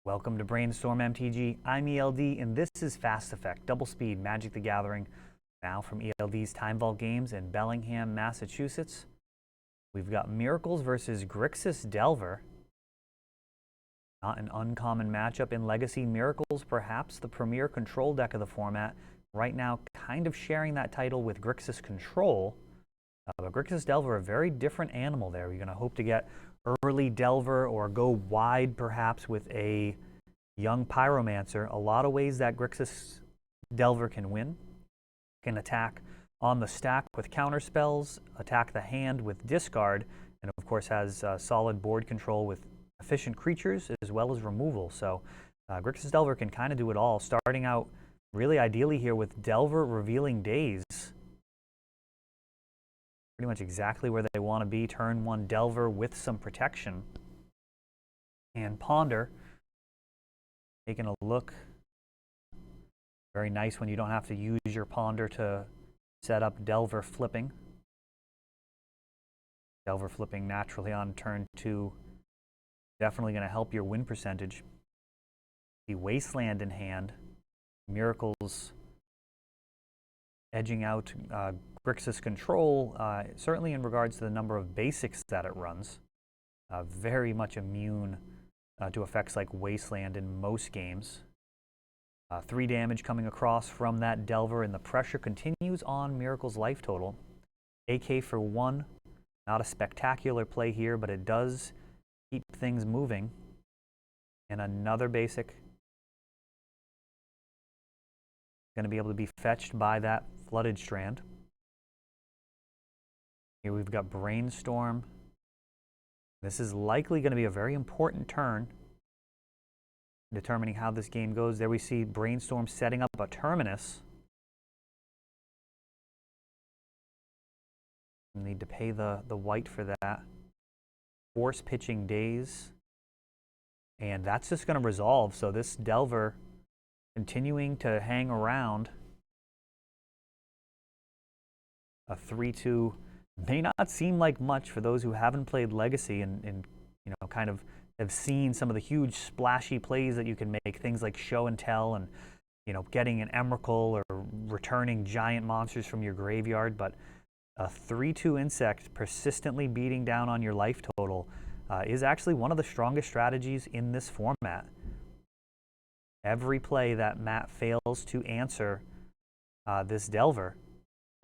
Welcome to Brainstorm MTG. I'm ELD, and this is Fast Effect, Double Speed Magic the Gathering, now from ELD's Time Vault Games in Bellingham, Massachusetts. We've got Miracles versus Grixis Delver. Not an uncommon matchup in Legacy. Miracles, perhaps the premier control deck of the format, right now kind of sharing that title with Grixis Control. But Grixis Delver, a very different animal there. You're going to hope to get early Delver or go wide perhaps with a young Pyromancer. A lot of ways that Grixis Delver can win. Can attack on the stack with counter spells, attack the hand with discard, and of course has solid board control with efficient creatures as well as removal. So Grixis Delver can kind of do it all, starting out really ideally here with Delver Revealing Days. Pretty much exactly where they want to be. Turn one Delver with some protection. And Ponder, taking a look. Very nice when you don't have to use your Ponder to set up Delver flipping. Delver flipping naturally on turn two. Definitely going to help your win percentage. The Wasteland in hand. Miracles edging out Grixis Control, certainly in regards to the number of basics that it runs. Very much immune to effects like Wasteland in most games. 3 damage coming across from that Delver, and the pressure continues on Miracle's life total. AK for 1, not a spectacular play here, but it does keep things moving. And another basic. Going to be able to be fetched by that Flooded Strand. Here we've got Brainstorm. This is likely going to be a very important turn determining how this game goes. There we see Brainstorm setting up a Terminus. You need to pay the white for that. Force pitching Days. And that's just going to resolve. So this Delver continuing to hang around. A 3-2 may not seem like much for those who haven't played Legacy and you know, kind of have seen some of the huge splashy plays that you can make, things like Show and Tell and, you know, getting an Emrakul or returning giant monsters from your graveyard. But a 3-2 insect persistently beating down on your life total is actually one of the strongest strategies in this format. Every play that Matt fails to answer this Delver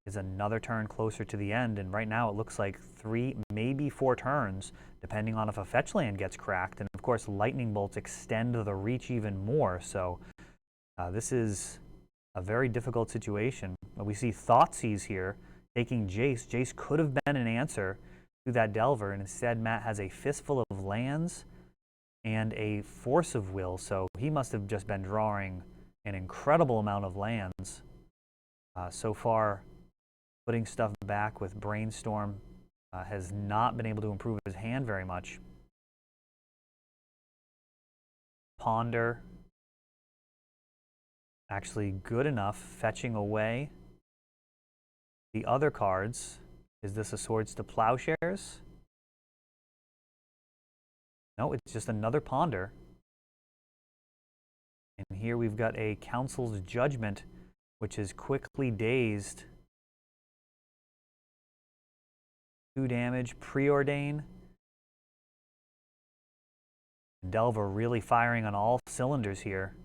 is another turn closer to the end, and right now it looks like 3, maybe 4 turns, depending on if a fetch land gets cracked. And of course, lightning bolts extend the reach even more, so this is a very difficult situation. We see Thoughtseize here taking Jace. Jace could have been an answer to that Delver, and instead Matt has a fistful of lands and a Force of Will, so he must have just been drawing an incredible amount of lands. So far, putting stuff back with Brainstorm has not been able to improve his hand very much. Ponder, actually good enough, fetching away the other cards. Is this a Swords to Plowshares? No, it's just another Ponder. And here we've got a Council's Judgment, which is quickly dazed. 2 damage, Preordain. Delver really firing on all cylinders here.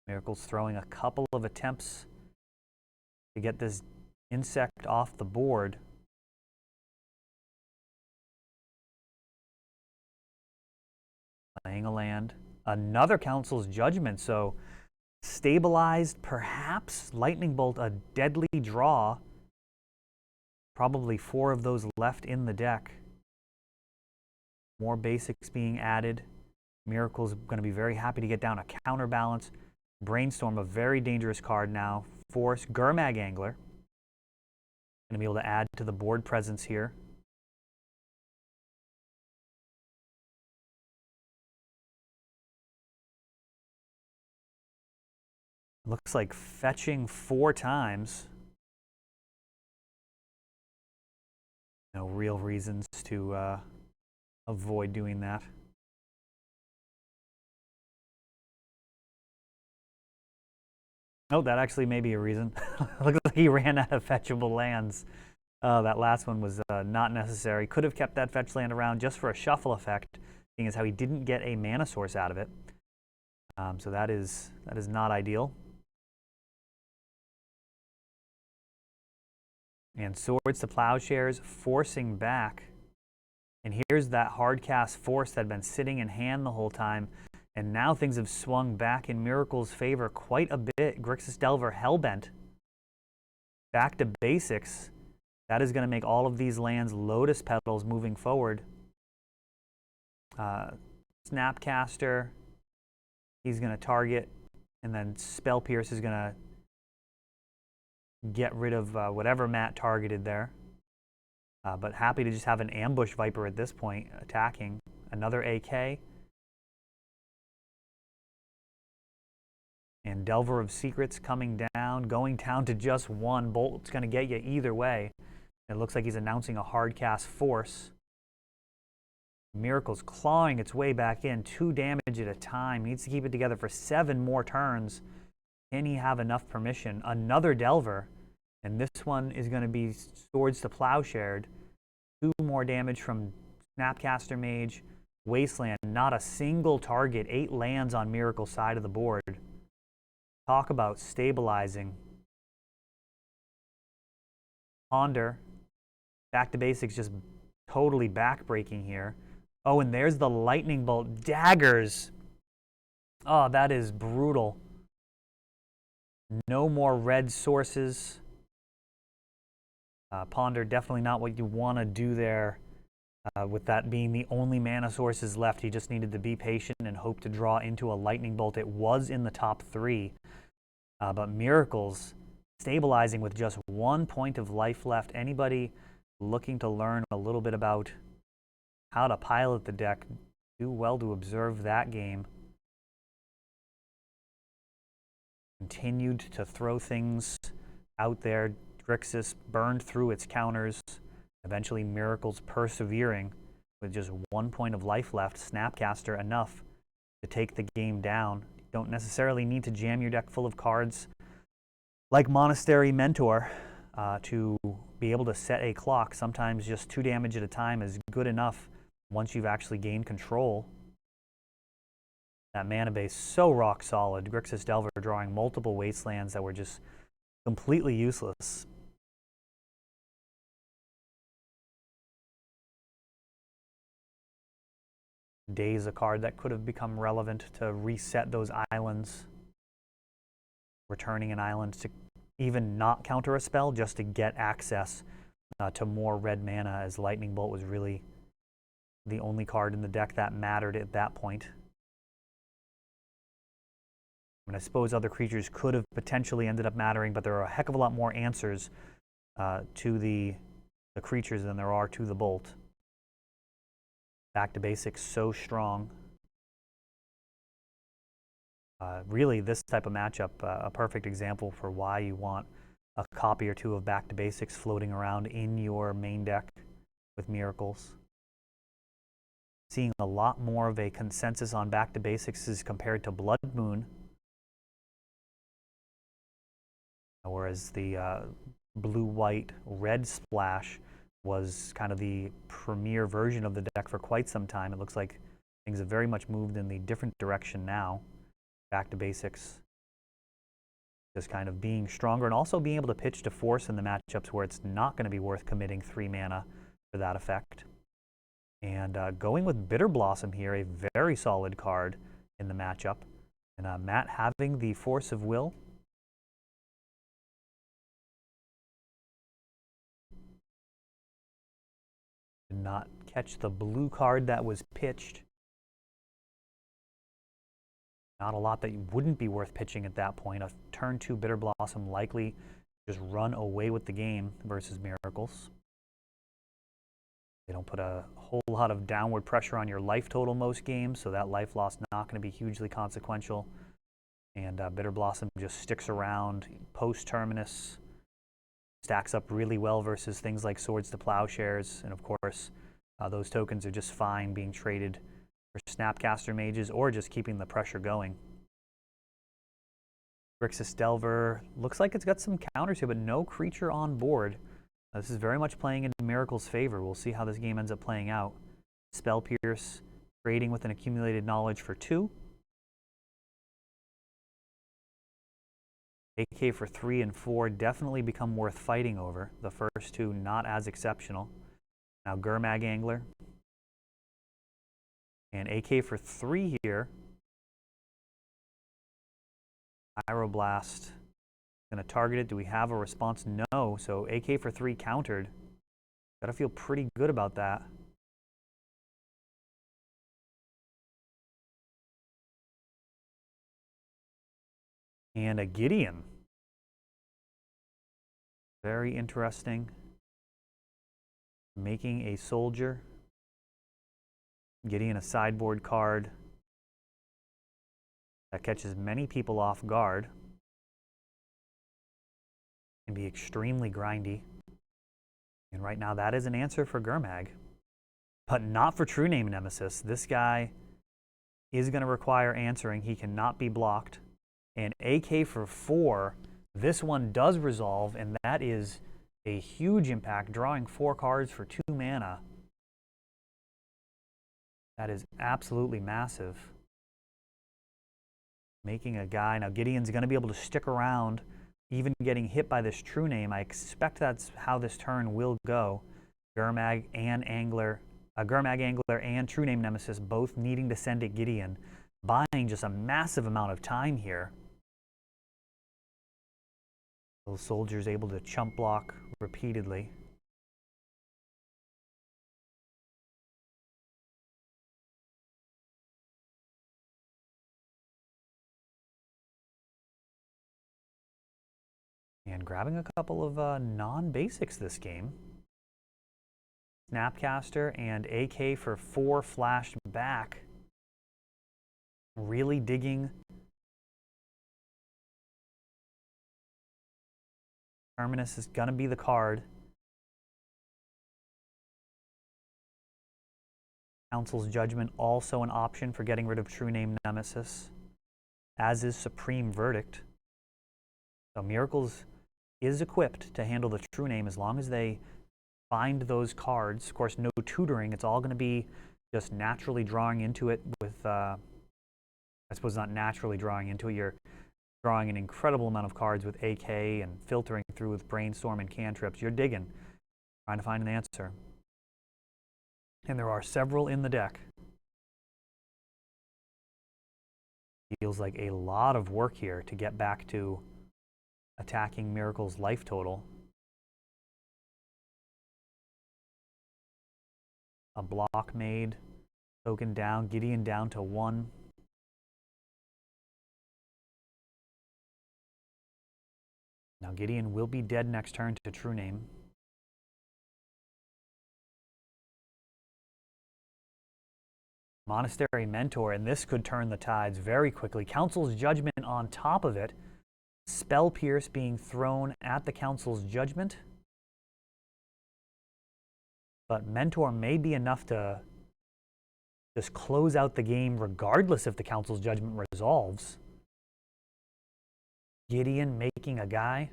Miracle's throwing a couple of attempts to get this insect off the board. Playing a land. Another Council's Judgment, so stabilized, perhaps. Lightning Bolt, a deadly draw. Probably 4 of those left in the deck. More basics being added. Miracle's going to be very happy to get down a counterbalance. Brainstorm, a very dangerous card now. Force, Gurmag Angler. Going to be able to add to the board presence here. Looks like fetching 4 times. No real reasons to avoid doing that. Oh, that actually may be a reason. Looks like he ran out of fetchable lands. That last one was not necessary. Could have kept that fetch land around just for a shuffle effect, seeing as how he didn't get a mana source out of it. So that is not ideal. And Swords to Plowshares forcing back. And here's that hard cast force that had been sitting in hand the whole time. And now things have swung back in Miracle's favor quite a bit. Grixis Delver Hellbent. Back to basics. That is going to make all of these lands Lotus Petals moving forward. Snapcaster. He's going to target. And then Spell Pierce is going to get rid of whatever Matt targeted there. But happy to just have an Ambush Viper at this point attacking. Another AK. And Delver of Secrets coming down, going down to just one. Bolt's going to get you either way. It looks like he's announcing a hard cast force. Miracle's clawing its way back in. 2 damage at a time. Needs to keep it together for 7 more turns. Can he have enough permission? Another Delver. And this one is going to be Swords to Plowshared. 2 more damage from Snapcaster Mage. Wasteland, not a single target. 8 lands on Miracle's side of the board. Talk about stabilizing. Ponder. Back to basics, just totally backbreaking here. Oh, and there's the lightning bolt. Daggers. Oh, that is brutal. No more red sources. Ponder, definitely not what you want to do there. With that being the only mana sources left, he just needed to be patient and hope to draw into a lightning bolt. It was in the top 3. But Miracles stabilizing with just 1 point of life left. Anybody looking to learn a little bit about how to pilot the deck, do well to observe that game. Continued to throw things out there. Grixis burned through its counters. Eventually Miracles persevering with just 1 point of life left. Snapcaster enough to take the game down. Don't necessarily need to jam your deck full of cards like Monastery Mentor to be able to set a clock. Sometimes just 2 damage at a time is good enough once you've actually gained control. That mana base so rock solid. Grixis Delver drawing multiple wastelands that were just completely useless. Daze, a card that could have become relevant to reset those islands. Returning an island to even not counter a spell just to get access to more red mana, as Lightning Bolt was really the only card in the deck that mattered at that point. I mean, I suppose other creatures could have potentially ended up mattering, but there are a heck of a lot more answers to the creatures than there are to the Bolt. Back to basics, so strong. Really, this type of matchup, a perfect example for why you want a copy or 2 of Back to Basics floating around in your main deck with Miracles. Seeing a lot more of a consensus on Back to Basics as compared to Blood Moon. Whereas the blue-white-red splash was kind of the premier version of the deck for quite some time. It looks like things have very much moved in the different direction now. Back to basics. Just kind of being stronger and also being able to pitch to force in the matchups where it's not going to be worth committing 3 mana for that effect. And going with Bitter Blossom here, a very solid card in the matchup. And Matt having the Force of Will. Did not catch the blue card that was pitched. Not a lot that wouldn't be worth pitching at that point. A turn 2 Bitter Blossom likely just run away with the game versus Miracles. They don't put a whole lot of downward pressure on your life total most games, so that life loss not going to be hugely consequential. And Bitter Blossom just sticks around post-terminus, stacks up really well versus things like Swords to Plowshares, and of course, those tokens are just fine being traded for Snapcaster Mages or just keeping the pressure going. Grixis Delver. Looks like it's got some counters here, but no creature on board. This is very much playing into Miracle's favor. We'll see how this game ends up playing out. Spell Pierce, trading with an accumulated knowledge for 2. AK for 3 and 4 definitely become worth fighting over. The first two not as exceptional. Now Gurmag Angler. And AK for 3 here. Pyroblast. Going to target it. Do we have a response? No. So AK for 3 countered. Got to feel pretty good about that. And a Gideon. Very interesting. Making a soldier. Gideon a sideboard card. That catches many people off guard. Can be extremely grindy. And right now that is an answer for Gurmag. But not for True Name Nemesis. This guy is going to require answering. He cannot be blocked. And AK for 4, this one does resolve, and that is a huge impact, drawing 4 cards for 2 mana. That is absolutely massive. Making a guy. Now Gideon's going to be able to stick around, even getting hit by this True Name. I expect that's how this turn will go. Gurmag Angler and True Name Nemesis both needing to send it Gideon, buying just a massive amount of time here. Those soldiers able to chump block repeatedly. And grabbing a couple of non-basics this game. Snapcaster and AK for 4 flashed back. Really digging. Terminus is going to be the card. Council's Judgment also an option for getting rid of True Name Nemesis, as is Supreme Verdict. So Miracles is equipped to handle the True Name as long as they find those cards. Of course, no tutoring. It's all going to be just naturally drawing into it with, I suppose not naturally drawing into it. You're drawing an incredible amount of cards with AK and filtering through with Brainstorm and cantrips. You're digging, trying to find an answer. And there are several in the deck. Feels like a lot of work here to get back to attacking Miracle's life total. A block made, token down, Gideon down to 1. Now Gideon will be dead next turn to True Name. Monastery Mentor, and this could turn the tides very quickly. Council's Judgment on top of it. Spell Pierce being thrown at the Council's Judgment. But Mentor may be enough to just close out the game regardless if the Council's Judgment resolves. Gideon making a guy.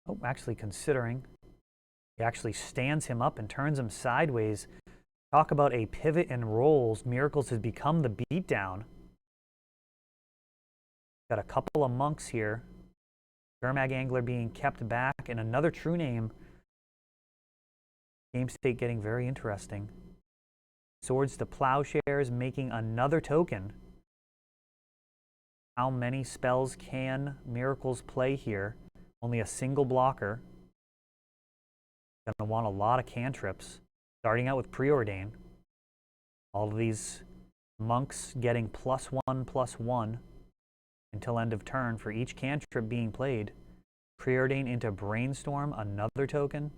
Oh, actually considering. He actually stands him up and turns him sideways. Talk about a pivot and rolls. Miracles has become the beatdown. Got a couple of monks here. Gurmag Angler being kept back, and another True Name. Game state getting very interesting. Swords to Plowshares making another token. How many spells can Miracles play here? Only a single blocker. Gonna want a lot of cantrips. Starting out with Preordain. All of these monks getting +1/+1 until end of turn for each cantrip being played. Preordain into Brainstorm, another token.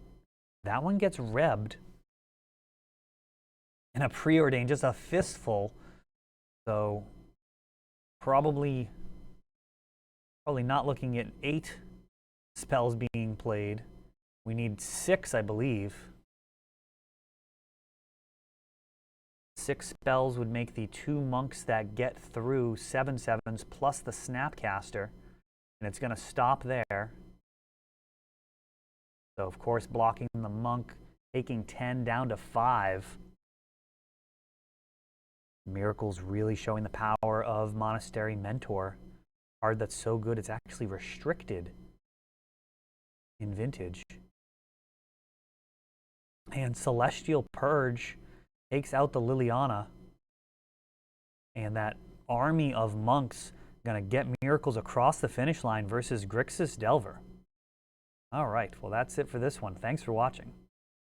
That one gets rebbed. And a Preordain, just a fistful. So probably not looking at 8 spells being played. We need 6, I believe. 6 spells would make the 2 monks that get through 7/7s plus the Snapcaster. and it's going to stop there. So, of course, blocking the monk, taking 10 down to 5. Miracle's really showing the power of Monastery Mentor. Card that's so good it's actually restricted in Vintage. And Celestial Purge takes out the Liliana. And that army of monks gonna get Miracles across the finish line versus Grixis Delver. All right, well that's it for this one. Thanks for watching.